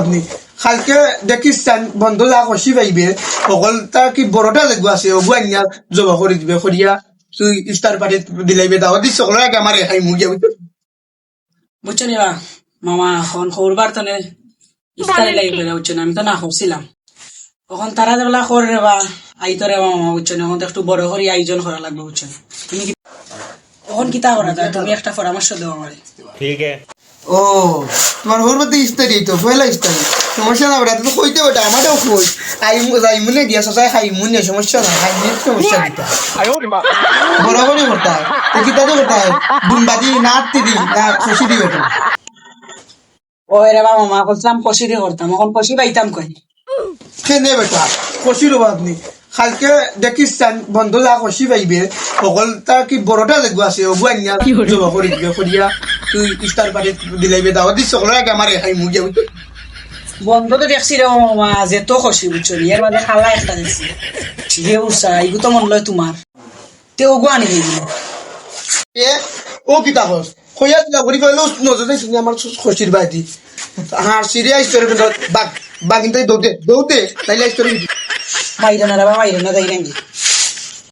আপনি কালকে দেখিস বন্ধ যা খুশি পাইবে সকল তার কি বড়টা লাগবে আছে ওগু আনিয়া জমা করে দিবে করিয়া তুই ইফতার পার্টি দিলাইবে দাওয়াত দিস সকলের আগে আমার খাই মুগিয়া বুঝছো নিবা মামা এখন করবার তো ইফতারি লাগবে বুঝছো আমি তো না করছিলাম তখন তারা যেগুলা করে রে বা আইতো রে মামা বুঝছো এখন তো একটু বড় করে আয়োজন করা লাগবে বুঝছো তুমি তখন কিতা করা যায় তুমি একটা পরামর্শ দেওয়া আমার ठीक है ও তোমার ঘর মধ্যে ইফতারি তো পয়লা ইফতারি সমস্যা না বেটা তো কইতে বেটা আমারও কই আইমুনে দিয়া সসাই খাইমুনে সমস্যা না খাইমুনে সমস্যা দিতা বড় করে করতে হয় তো কিতা তো করতে হয় বুমবাদি না আটতে দি না খুশি দিবে তো ওই রে বা মামা করছিলাম কষি দিয়ে করতাম এখন কষি পাইতাম কই খেনে বেটা খুশি রবা আপনি কালকে দেখিস বন্ধ যা খুশি পাইবে সকল তার কি বড়টা লাগবে আছে ওগু আনিয়া জমা করে দিবে করিয়া তুই ইফতার পার্টি দিলাইবে দাওয়াত দিস সকলের আগে আমার খাই মুগিয়া বন্ধ তো দেখছি রে মামা যেত খুশি বুঝছো এর মাঝে খালা একটা দেখছি যে উৎসাহ এগু তো মন লয় তোমার তে ওগু আনি দিবি এ ও কিতা কস কইয়া দিলা করি কইলো নজরে শুনি আমার খুশির বাদি হ্যাঁ সিরিয়া স্টোরি বাগ বাগ কিন্তু দৌতে দৌতে তাইলে স্টোরি মাইরে না রে বা মাইরে না যাই নাকি